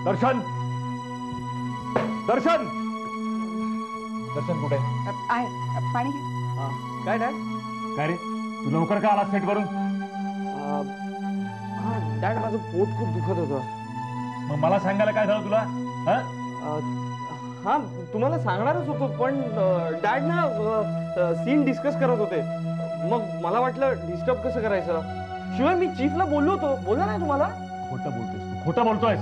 दर्शन दर्शन दर्शन कुठे आहे? पाणी घे. काय डॅड? काय रे तू लवकर का आला सेट वरून? हा डॅड, माझं पोट खूप दुखत होतं. मग मला सांगायला काय झालं तुला? हा तुम्हाला सांगणारच होतो, पण डॅड ना सीन डिस्कस करत होते. मग मला वाटलं डिस्टर्ब कसं करायचं. शिवाय मी चीफला बोललो होतो. बोलला नाही तुम्हाला? खोटं बोलतोयस तू, खोटं बोलतोयस.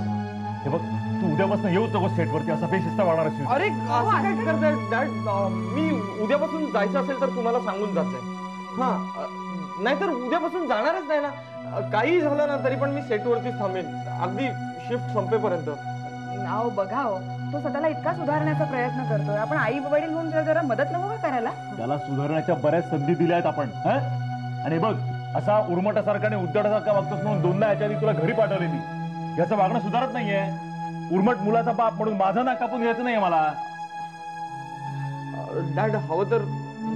हे बघ तू उद्यापासून येऊच नको सेट वरती, असा बेशिस्ता वाढणार असेल. अरे असं काय करताय डॅड? मी उद्यापासून जायचं असेल तर तुम्हाला सांगून जायचंय. हा नाहीतर उद्यापासून जाणारच नाही ना. काही झालं ना तरी पण मी सेटवरतीच थांबेन, अगदी शिफ्ट संपेपर्यंत. नाव बघा हो, तो स्वतःला इतका सुधारण्याचा प्रयत्न करतोय. आपण आई वडील म्हणून जरा मदत नको का करायला? त्याला सुधारण्याच्या बऱ्याच संधी दिल्या आहेत आपण. आणि बघ असा उर्मटासारखा आणि उद्धटासारखा वागतोस म्हणून दोनदा याच्या आधी तुला घरी पाठवलेली. याचं वागणं सुधारत नाहीये. उर्मट मुलाचा बाप म्हणून माझं नाक कापून घ्यायचं नाहीये मला. डॅड, हवं तर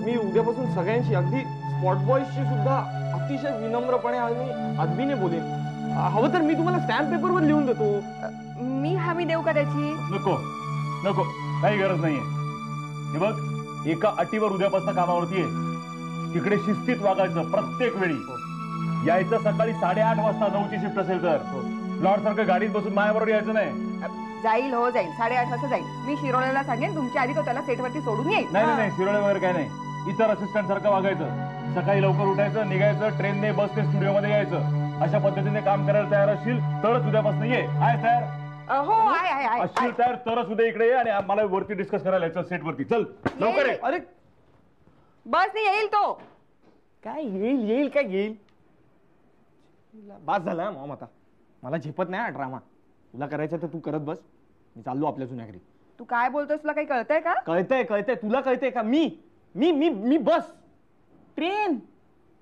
मी उद्यापासून सगळ्यांशी, अगदी स्पॉट बॉयजशी सुद्धा अतिशय विनम्रपणे आणि अदबीने बोलेन. हवं तर मी तुम्हाला स्टॅम्प पेपरवर लिहून देतो. मी हमी देऊ का त्याची? नको नको, काही गरज नाहीये. हे बघ, एका अटीवर उद्यापासून कामावरती आहे. तिकडे शिस्तीत वागायचं प्रत्येक वेळी. यायचं सकाळी 8:30 वाजता, 9ची शिफ्ट असेल तर. लॉर्ड सारखं गाडीत बसून माझ्याबरोबर यायचं नाही. जाईल हो, जाईल. 8:30 वाजता जाईल. मी शिरोळ्याला सांगेन तुमच्या आधी तो त्याला सेटवरती सोडून येईल. नाही नाही, शिरोळे वगैरे काय नाही. इतर असिस्टंट सारखं वागायचं. सकाळी लवकर उठायचं, निघायचं, ट्रेनने बसने स्टुडिओमध्ये यायचं. अशा पद्धतीने काम करायला तयार असशील तरच उद्यापासून ये. आहे तयार? हो आहे. असशील तयार तरच उद्या इकडे ये आणि मला वरती डिस्कस करायला यायचं सेट वरती. चल लवकर ये. अरे बस नाही येईल तो. काय येईल काय येईल? बास झाला मॉम, आता मला झेपत नाही हा ड्रामा. तुला करायचं तर तू करत बस. मी चाललो आपल्या जुन्या घरी. तू काय बोलतोस? तुला काही कळतंय का? कळतंय. तुला कळतंय का? मी बस ट्रेन.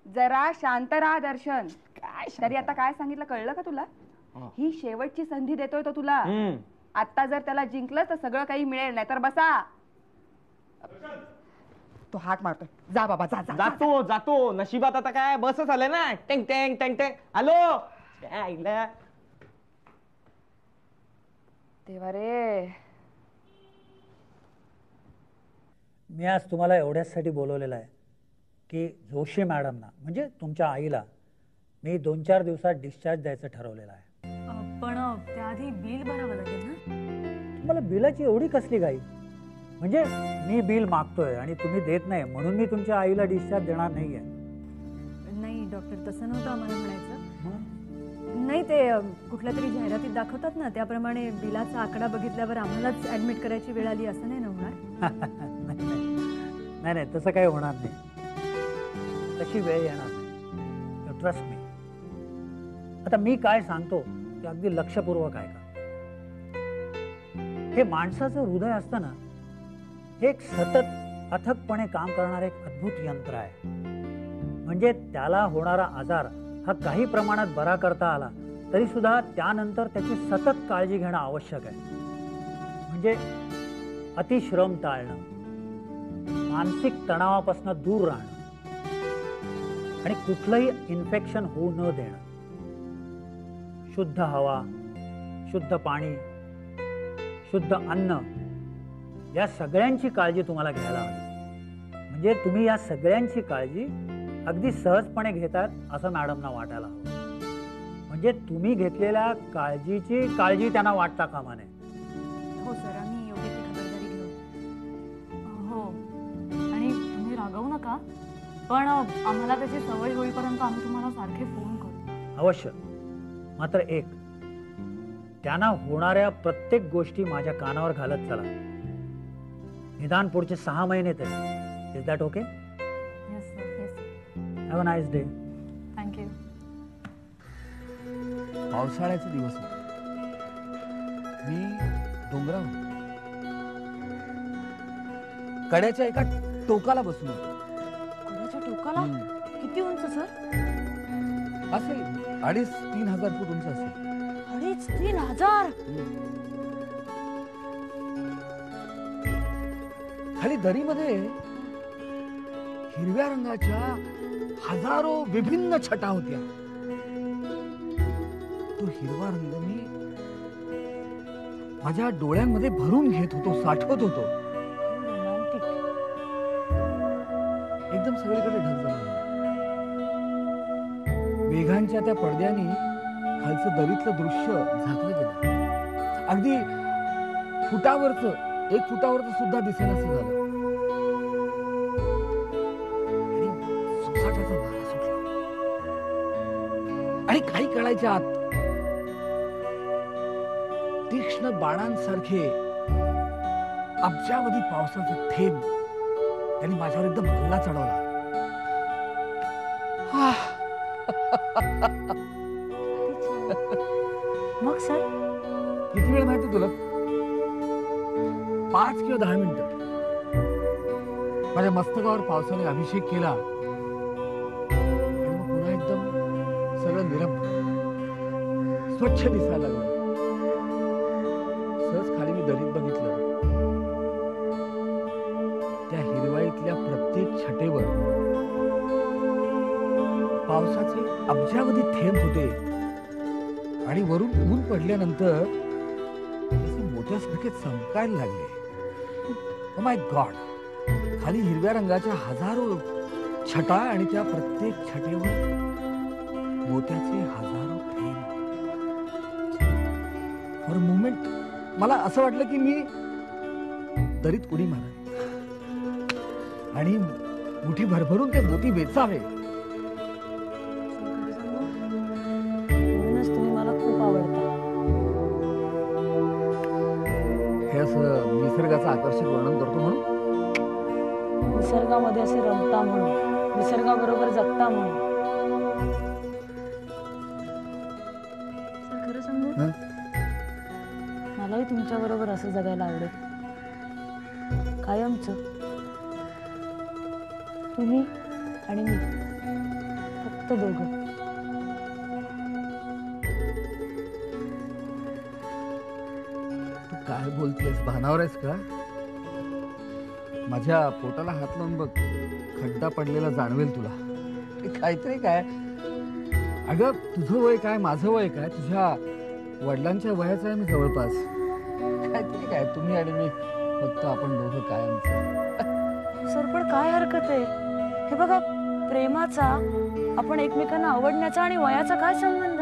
जरा शांत राहा दर्शन. तरी आता काय सांगितलं कळलं का तुला? ही शेवटची संधी देतोय तो तुला. आता जर त्याला जिंकलं तर सगळं काही मिळेल, नाही तर बसा. तो हाक मारतोय. जा बाबा जा. जातो. नशिबात आता काय बसच आलंय ना. Tang tang tang tang. Hello देवा रे. मी आज तुम्हाला एवढ्यासाठी बोलवलेलं आहे की जोशी मॅडमना, म्हणजे तुमच्या आईला, मी 2-4 दिवसात डिस्चार्ज द्यायचं ठरवलेलं आहे. पण त्याआधी बिल भरावं लागेल ना? तुम्हाला बिलाची एवढी कसली घाई? म्हणजे मी बिल मागतोय आणि तुम्ही देत नाही म्हणून मी तुमच्या आईला डिस्चार्ज देणार नाहीये. नाही डॉक्टर, तसं नव्हतं आम्हाला म्हणायचं. नाही, ते कुठल्या तरी जाहिरातीत दाखवतात ना, त्याप्रमाणे बिलाचा आकडा बघितल्यावर आम्हालाच ऍडमिट करायची वेळ आली असं नाही ना होणार? नाही, तसं काही होणार नाही. तशी वेळ येणार नाही. Trust me. आता मी काय सांगतो ते अगदी लक्षपूर्वक आहे का? हे माणसाचं हृदय असतं ना, हे एक सतत अथकपणे काम करणारं एक अद्भुत यंत्र आहे. म्हणजे त्याला होणारा आजार हा काही प्रमाणात बरा करता आला तरी सुद्धा त्यानंतर त्याची सतत काळजी घेणं आवश्यक आहे. म्हणजे अतिश्रम टाळणं, मानसिक तणावापासून दूर राहणं आणि कुठलंही इन्फेक्शन होऊ न देणं. शुद्ध हवा, शुद्ध पाणी, शुद्ध अन्न, या सगळ्यांची काळजी तुम्हाला घ्यायला हवी. म्हणजे तुम्ही या सगळ्यांची काळजी अगदी सहजपणे घेतात असं मॅडमना वाटायला हवं. म्हणजे तुम्ही घेतलेल्या काळजीची काळजी त्यांना वाटता कामा नये. हो सर, आम्ही योग्य ती खबरदारी घेऊ. हो, आणि तुम्ही रागवू नका, पण आम्हाला त्याची सवय होईपर्यंत आम्ही तुम्हाला सारखे फोन करू. अवश्य. मात्र एक, त्यांना होणाऱ्या प्रत्येक गोष्टी माझ्या कानावर घालत चला. निदान पुढचे 6 महिने तरी. Is that okay? Yes sir, yes sir. Have a nice day. Thank you. पावसाळ्याचे दिवस होते. मी डोंगरावर कड्याच्या एका टोकाला बसून होतो. कड्याच्या टोकाला? किती उंच सर? असेल 2,500-3,000 फूट उंच असेल. 2,500-3,000? खाली दरीमध्ये हिरव्या रंगाच्या हजारो विभिन्न छटा होत्या. तो हिरवा रंग मी माझ्या डोळ्यांमध्ये भरून घेत होतो, साठवत होतो. रोमॅन्टिक. एकदम सगळीकडे ढग जमले. मेघांच्या त्या पडद्याने खालचं दरीतलं दृश्य झाकलं गेलं. अगदी एक फुटावरच सुद्धा दिसेनासं झालं. आणि सुसाटाचा वारा सुटला. आणि काही कळायच्या आत तीक्ष्ण बाणांसारखे अब्जावधी पावसाचे थेंब त्यांनी माझ्यावर एकदम हल्ला चढवला. मग सर किती वेळ माहिती तुला? 5 किंवा 10 मिनिटं. माझ्या मस्तकावर पावसाने अभिषेक केला आणि मग पुन्हा एकदम सगळं निरभ स्वच्छ दिसायला लागलं. सहज खाली मी दरीत बघितलं. त्या हिरवाईतल्या प्रत्येक छटेवर पावसाचे अब्जावधी थेंब होते आणि वरून ऊन पडल्यानंतर त्याचे मोत्यासारखे चमकायला लागले. Oh my God. खाली हिरव्या रंगाच्या हजारो छटा आणि त्या प्रत्येक छटेवर मोत्याचे हजारो थेंब. फॉर अ मोमेंट मला असं वाटलं की मी दरीत उडी मारावी आणि मुठी भरभरून ते मोती वेचावे. म्हणूनच तुम्ही मला खूप आवडता. हे असं निसर्गाचं आकर्षक वर्णन करतो म्हणून. निसर्गामध्ये असे रमता म्हणून, निसर्गाबरोबर जगता म्हणून. सर खरं सांगू, हं? मलाही तुमच्या बरोबर असं जगायला आवडेल. कायमचं. तुम्ही आणि मी, फक्त दोघं. तू काय बोलतेस? भानावर आहेस का? माझ्या पोटाला हात लावून बघ, खड्डा पडलेला जाणवेल तुला. काहीतरी काय. अगं तुझं वय काय, माझं वय काय, तुझ्या वडिलांच्या वयाचं आहे मी जवळपास. काहीतरी काय, तुम्ही आणि मी फक्त आपण दोघं कायमचं. सर पण काय हरकत आहे? हे बघा, प्रेमाचा, आपण एकमेकांना आवडण्याचा आणि वयाचा काय संबंध?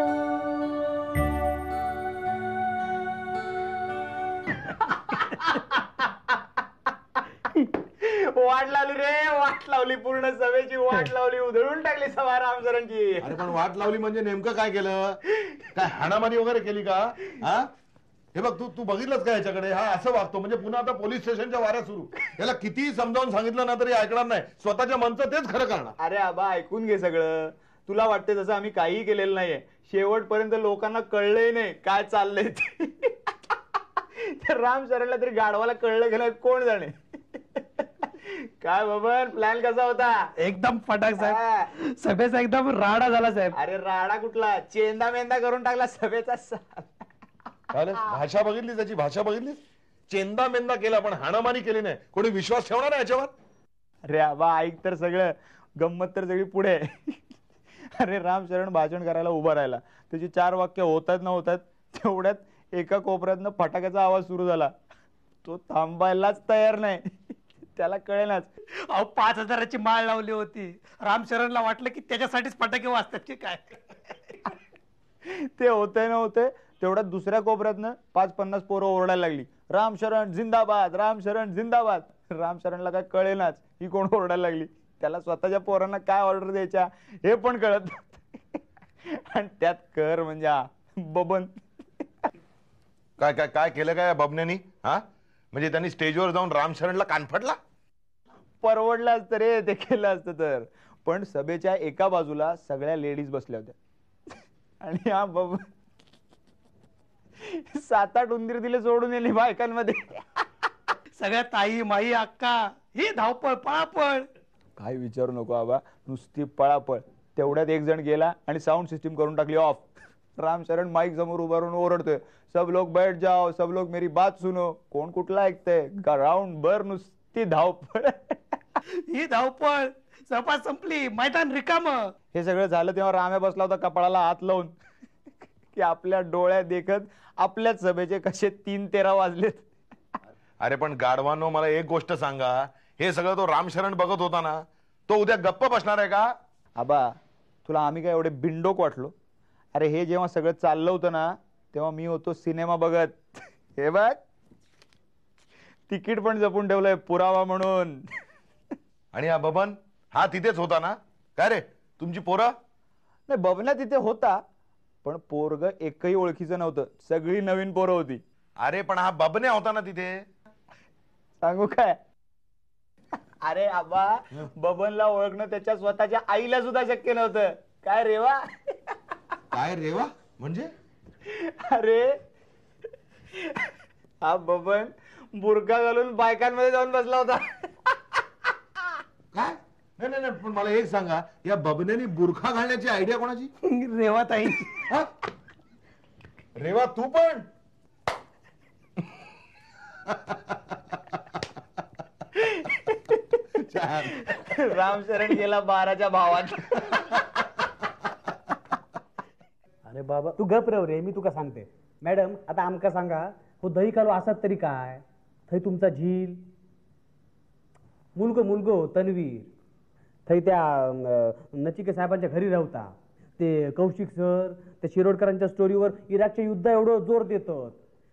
वाट लावली रे, वाट लावली. पूर्ण सभेची वाट लावली, उधळून टाकली सभा रामसरांची. अरे पण वाट लावली म्हणजे नेमकं काय केलं? काय हाणामारी वगैरे केली का? हा, हे बघ, तू बघितलंच का याच्याकडे? हा असं वागतो म्हणजे पुन्हा आता पोलीस स्टेशनच्या वाऱ्या सुरू. याला किती समजावून सांगितलं ना तरी ऐकणार नाही. स्वतःच्या मनचं तेच खरं करणार. अरे आबा, ऐकून घे सगळं. तुला वाटते तसं आम्ही काही केलेलं नाहीये. शेवटपर्यंत लोकांना कळलंय नाही काय चाललंय ते. राम सरांना तरी गाढवाला कळलं गेलं कोण जाणे. काय बाबा, प्लॅन कसा होता? एकदम फटाक साहेब. सभेचा एकदम राडा झाला साहेब. अरे राडा कुठला, चेंदा मेंदा करून टाकला सभेचा. भाषा बघितली त्याची, भाषा बघितली. चेंदा मेंदा केला पण हाणामारी केली नाही. कोणी विश्वास ठेवणार आहे याच्यावर? अरे आबा, ऐक तर सगळं. गंमत तर सगळी पुढे. अरे राम शरण भाषण करायला उभा राहिला. त्याची 4 वाक्य होतात ना होतात तेवढ्यात एका कोपऱ्यातनं फटाक्याचा आवाज सुरू झाला. तो थांबायलाच तयार नाही. त्याला कळेनाच. अहो 5,000ची माळ लावली होती. रामशरणला वाटलं की त्याच्यासाठीच फटाके वाजतात की काय. ते होतंय ना होतंय तेवढ्यात दुसऱ्या कोपऱ्यातनं 5-50 पोरं ओरडायला लागली, रामशरण जिंदाबाद, रामशरण जिंदाबाद. रामशरणला काय कळेनाच ही कोण ओरडायला लागली. त्याला स्वतःच्या पोरांना काय ऑर्डर द्यायच्या हे पण कळत नव्हतं. आणि त्यात कर म्हणजे बबन. काय काय काय केलं काय बबनेनी? हा, म्हणजे त्यांनी स्टेजवर जाऊन रामशरणला कानफडला? परवडलं असतं रे ते केलं असतं तर. पण सभेच्या एका बाजूला सगळ्या लेडीज बसल्या होत्या आणि हा बबन 7-8 उंदीर दिले सोडून येली बायकांमध्ये. सगळ्या ताई माई अक्का ही धावपळ पळापळ. काय विचारू नको बाबा, नुसती पळापळ. तेवढ्यात एक जण गेला आणि साऊंड सिस्टीम करून टाकली ऑफ. रामशरण माईक समोर उभा राहून ओरडतोय, सब लोग बैठ जाओ, सब लोग मेरी बात सुनो. कोण कुठला ऐकतंय? ग्राउंड बर नुसती धावपळ. ही धावपळ. सभा संपली, मैदान रिकाम. हे सगळं झालं तेव्हा राम्या बसला होता कपाळाला हात लावून की आपल्या डोळ्या देखत आपल्याच सभेचे कसे 3:13 वाजलेत. अरे पण गाढवांनो, मला एक गोष्ट सांगा, हे सगळं तो रामशरण बघत होता ना, तो उद्या गप्प बसणार आहे का? आबा, तुला आम्ही काय एवढे बिंडोक वाटलो? अरे हे जेव्हा सगळं चाललं होतं ना, तेव्हा मी होतो सिनेमा बघत. हे बघ, तिकीट पण जपून ठेवलंय पुरावा म्हणून. आणि हा बबन, हा तिथेच होता ना? काय रे, तुमची पोरं? नाही, बबना तिथे होता, पण पोरग एकही ओळखीचं नव्हतं, सगळी नवीन पोरं होती. अरे पण हा बबन्या होता ना तिथे? सांगू काय? अरे आबा, बबनला ओळखणं त्याच्या स्वतःच्या आईला सुद्धा शक्य नव्हतं. काय रेवा? काय रेवा म्हणजे? अरे हा बबन बुरका घालून बायकांमध्ये जाऊन बसला होता. काय? नाही नाही नाही, पण मला एक सांगा, या बबन्याने बुरखा घालण्याची आयडिया कोणाची? रेवा ताई. हा? रेवा तू पण? रामशरण गेला 12च्या भावात. अरे बाबा तू गप रव रे, मी तुका सांगते. मॅडम आता आमका सांगा, हो दही कालो असत तरी काय थंय तुमचा झील मुलगो तन्वीर थंय त्या नचिके साहेबांच्या घरी राहता. ते कौशिक सर त्या शिरोडकरांच्या स्टोरीवर इराकच्या युद्ध एवढं जोर देतात.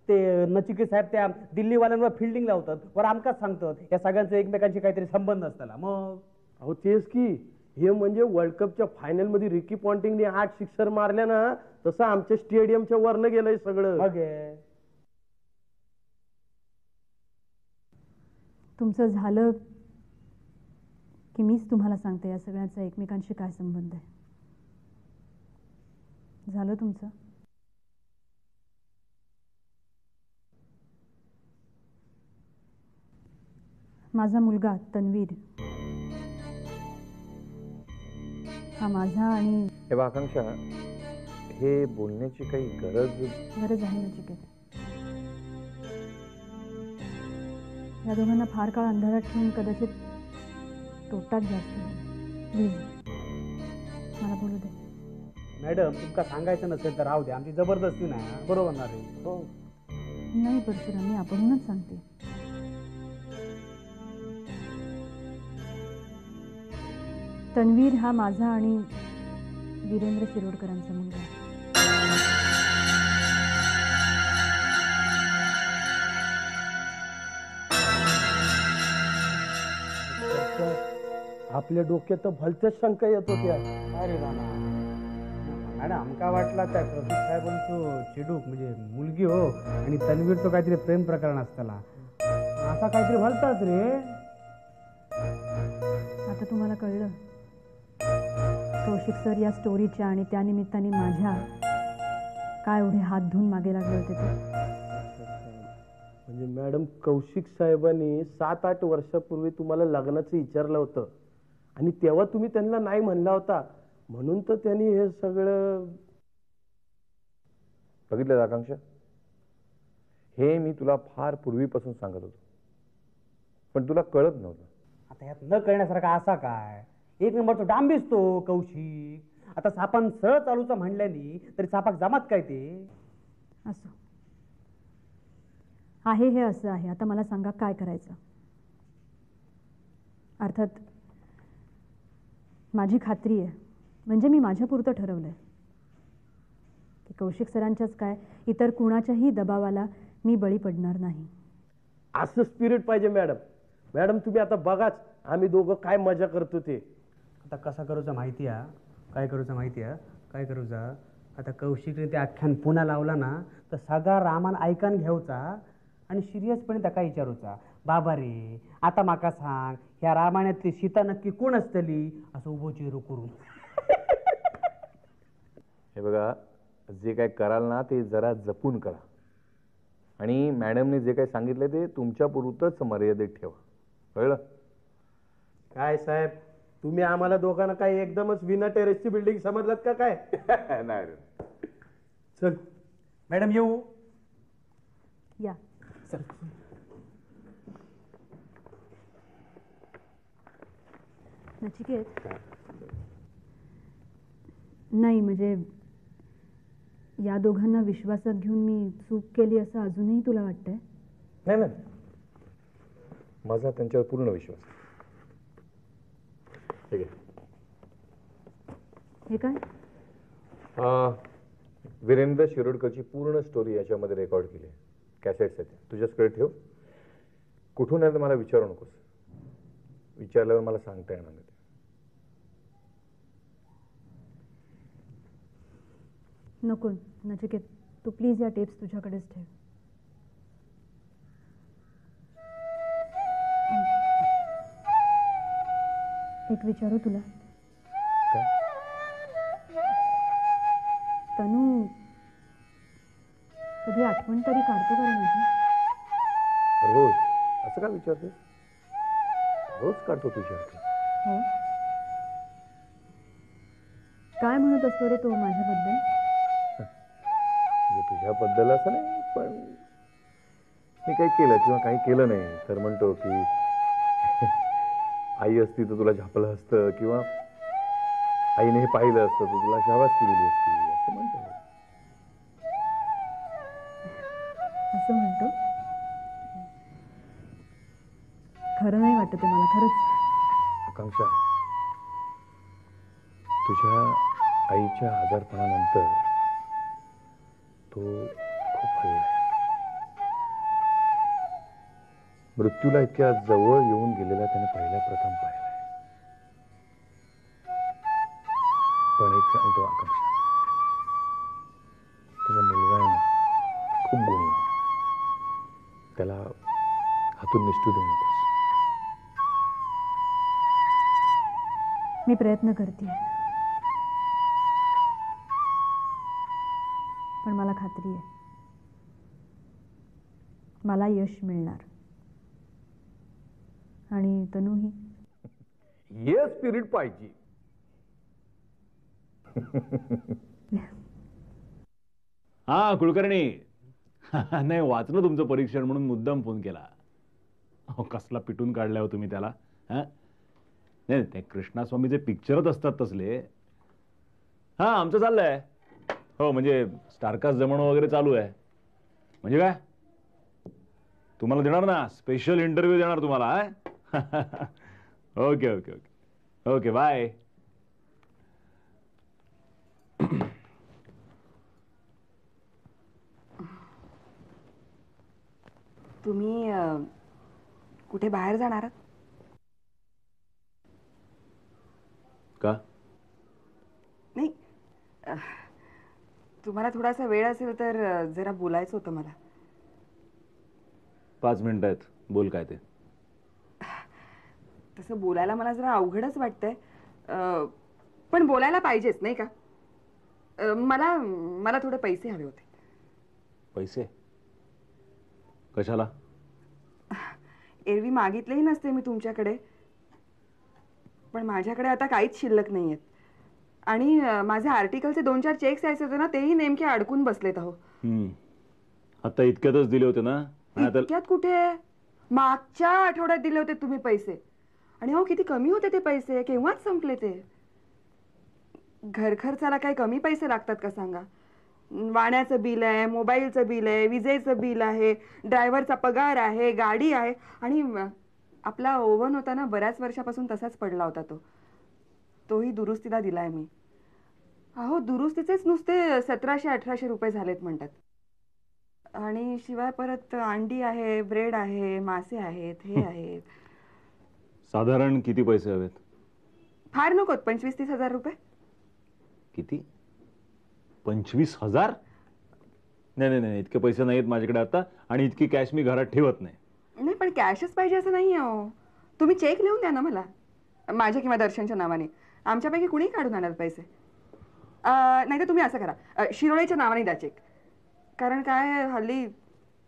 ते नचिके साहेब त्या दिल्लीवाल्यांवर फिल्डिंग लावतात, वर आमकाच सांगतात या सगळ्यांचं एकमेकांशी काहीतरी संबंध असताना. मग अहो तेच की, हे म्हणजे वर्ल्ड कपच्या फायनल मध्ये रिकी पॉन्टिंगने 8 सिक्सर मारल्या ना, तसं आमच्या स्टेडियमच्या वरनं गेलंय सगळं. मग तुमचं झालं की मीच तुम्हाला सांगते या सगळ्यांचा एकमेकांशी काय संबंध आहे. झालं तुमचं? माझा मुलगा तन्वीर हा माझा आणि हे आकांक्षा, हे बोलण्याची काही गरज आहे नचिकेत. या दोघांना फार काळ अंधारात ठेवून कदाचित तोटाच जास्त. प्लीज मला बोलू दे. मॅडम तुमका सांगायचं नसेल तर राहू दे, आमची जबरदस्ती नाही. बरोबर ना रे? हो. नाही परशुराम, मी आपणच सांगते. तन्वीर हा माझा आणि वीरेंद्र शिरोडकरांचा मुलगा आहे. आपल्या डोक्यात तर भलत्याच शंका येत होत्या. अरे रामा मॅडम, आमका वाटला त्या कौशिक साहेबांचं चेडूक म्हणजे मुलगी हो आणि तन्वीरचं काहीतरी प्रेम प्रकरण असताना असा काहीतरी भलताच रे. आता तुम्हाला कळलं कौशिक सर या स्टोरीच्या आणि त्यानिमित्ताने माझ्या काय एवढे हात धुवून मागे लागले होते ते. म्हणजे मॅडम, कौशिक साहेबांनी 7-8 वर्षापूर्वी तुम्हाला लग्नाचं विचारलं होतं आणि तेव्हा तुम्ही त्यांना नाही म्हणला होता, म्हणून तर त्यांनी हे सगळं बघितलं. आकांक्षा, हे मी तुला फार पूर्वीपासून सांगत होतो, पण तुला कळत नव्हतं. आता यात न कळण्यासारखा असा काय? एक नंबरचा डांबीस तो कौशिक. आता सापान सरळ चालूचा म्हणल्यानी तरी सापाक जमात काय ते? असो, आहे हे असं आहे. आता मला सांगा काय करायचं. अर्थात माझी खात्री आहे, म्हणजे मी माझ्यापुरतं ठरवलंय की कौशिक सरांच्याच काय इतर कुणाच्याही दबावाला मी बळी पडणार नाही. असं स्पिरिट पाहिजे मॅडम. मॅडम तुम्ही आता बघाच आम्ही दोघं काय मजा करतो ते. आता कसा करूचा माहिती आहे? काय करूचा माहिती आहे? काय करूचा? आता कौशिकने ते आख्यान पुन्हा लावला ना, तर सगळा रामान ऐकान घ्यावचा आणि सिरियसपणे त्याका विचारूचा, बाबा रे आता माका सांग, ह्या रामायणातली सीता नक्की कोण असतली? असं उभो चेहरो करून. हे बघा, जे काय कराल ना ते जरा जपून करा आणि मॅडमने जे काही सांगितलं ते तुमच्या पुरतच मर्यादित ठेवा. कळलं? काय साहेब, तुम्ही आम्हाला दोघांना काय एकदमच विना टेरेसची बिल्डिंग समजलात का काय? नाही. चल मॅडम येऊ? या. चल. नचिकेत, नाही म्हणजे या दोघांना विश्वासात घेऊन मी चूक केली असं अजूनही तुला वाटतंय? नाही नाही, माझा त्यांच्यावर पूर्ण विश्वास आहे. ठीक आहे. हे काय? वीरेंद्र शिरोडकरची पूर्ण स्टोरी याच्यामध्ये रेकॉर्ड केली आहे. कॅसेट्स आहेत, तुझ्याचकडे ठेव. कुठून आहे तर मला विचारू नकोस. विचारल्यावर मला सांगता येणार नाही. नको नचिकेत, तू प्लीज या टेप्स तुझ्याकडेच ठेव. एक विचारू तुला? काय? तनू कधी आठवण तरी काढतो का रे माझी? रोज? असं का विचारतेस? रोज काढतो तुझी आठवण. हो. काय म्हणत असतो रे तो माझ्याबद्दल? तुझ्याबद्दल असं नाही, पण मी काही केलं किंवा काही केलं नाही तर म्हणतो की आई असती तर तुला झापलं असतं, किंवा आईने हे पाहिलं असतं तर तुला शाबासकी दिली असती, असं म्हणतो. असं म्हणतो? खरं नाही वाटत आहे मला, खरंच. आकांक्षा, तुझ्या आईच्या आजारपणानंतर तो खूप हल्लाय. मृत्यूला इतक्या जवळ येऊन गेलेला त्याने पहिल्या प्रथम पाहिलाय. पण एक सांगतो आकांक्षा, तुझा मुलगा आहे ना, खूप गुणी आहे. त्याला हातून निष्ठू देऊ नकोस. मी प्रयत्न करते, पण मला खात्री आहे मला यश मिळणार. आणि तनूही. ये स्पिरिट पाहिजे. हा कुलकर्णी, नाही वाचलं तुमचं परीक्षण म्हणून मुद्दाम फोन केला. अहो कसला पिटून काढलाय हो तुम्ही त्याला. नाही ते कृष्णास्वामीचे पिक्चरच असतात तसले. हा आमचं चाललंय. हो म्हणजे स्टारकास्ट जमणं वगैरे चालू आहे. म्हणजे काय तुम्हाला देणार ना, स्पेशल इंटरव्ह्यू देणार तुम्हाला. Okay okay okay okay bye. तुम्ही कुठे बाहेर जाणार आहात का? नाही, तुम्हाला थोडासा वेळ असेल तर जरा बोलायचं होतं मला. 5 मिनिटं आहेत, बोल काय ते. तसं बोलायला मला जरा अवघडच वाटतंय, पण बोलायला पाहिजेच नाही का. मला मला थोडे पैसे हवे होते. पैसे कशाला? एरवी मागितलेही नसते मी तुमच्याकडे, पण माझ्याकडे आता काहीच शिल्लक नाही आहेत. आणि माझे आर्टिकलचे 2-4 चेक्स यायचे होते ना, तेही नेमके अडकून बसलेत. अहो आता इतक्यातच दिले होते ना? इतक्यात कुठे, मागच्या आठवड्यात दिले होते तुम्ही पैसे. आणि हो किती कमी होते ते पैसे, केव्हाच संपले ते. घर खर्चाला काही कमी पैसे लागतात का सांगा. वाण्याचं बिल आहे, मोबाईलचं बिल आहे, विजेचं बिल आहे, ड्रायव्हरचा पगार आहे, गाडी आहे. आणि आपला ओव्हन होता ना, बऱ्याच वर्षापासून तसाच पडला होता तोही दुरुस्तीला दिलाय मी. अहो दुरुस्तीचेच नुसते 1700-1800 रुपये झालेत म्हणतात. आणि शिवाय परत अंडी आहे, ब्रेड आहे, मासे आहेत, हे आहेत. साधारण किती पैसे हवेत? फार नकोत, 25-30 हजार रुपये. किती? 25,000? नाही नाही नाही, इतके पैसे नाहीत माझ्याकडे आता, आणि इतकी कॅश मी घरात ठेवत नाही. नाही पण कॅशच पाहिजे असं नाही आहे. तुम्ही चेक लिहून द्या ना मला, माझ्या किंवा दर्शनच्या नावाने. आमच्यापैकी कुणी काढून आणणार पैसे. नाही तर तुम्ही असं करा, शिरोळेच्या नावाने द्या चेक. कारण काय हल्ली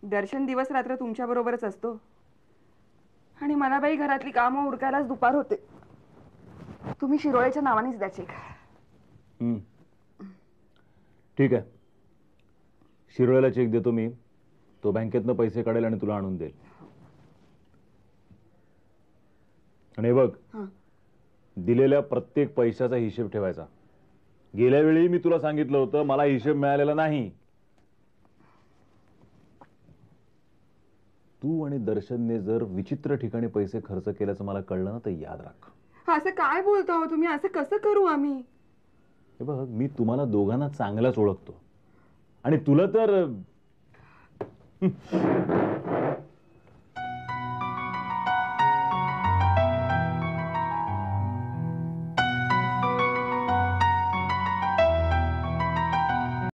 दर्शन दिवस रात्र तुमच्या बरोबरच असतो, आणि मला बाई घरातली कामं उरकायलाच दुपार होते. तुम्ही शिरोळेच्या नावानेच द्या चेक. ठीक आहे, शिरोळेला चेक देतो मी. तो बँकेतनं पैसे काढेल आणि तुला आणून देईल. आणि बघ, दिलेल्या प्रत्येक पैशाचा हिशेब ठेवायचा. गेल्या वेळी मी तुला सांगितलं होतं मला हिशेब मिळालेला नाही. तू आणि दर्शनने जर विचित्र ठिकाणी पैसे खर्च केल्याचं मला कळलं ना तर याद राख. असं काय बोलता हो तुम्ही? असं कसं करू आम्ही? हे बघ, मी तुम्हाला दोघांना चांगलाच ओळखतो आणि तुला तर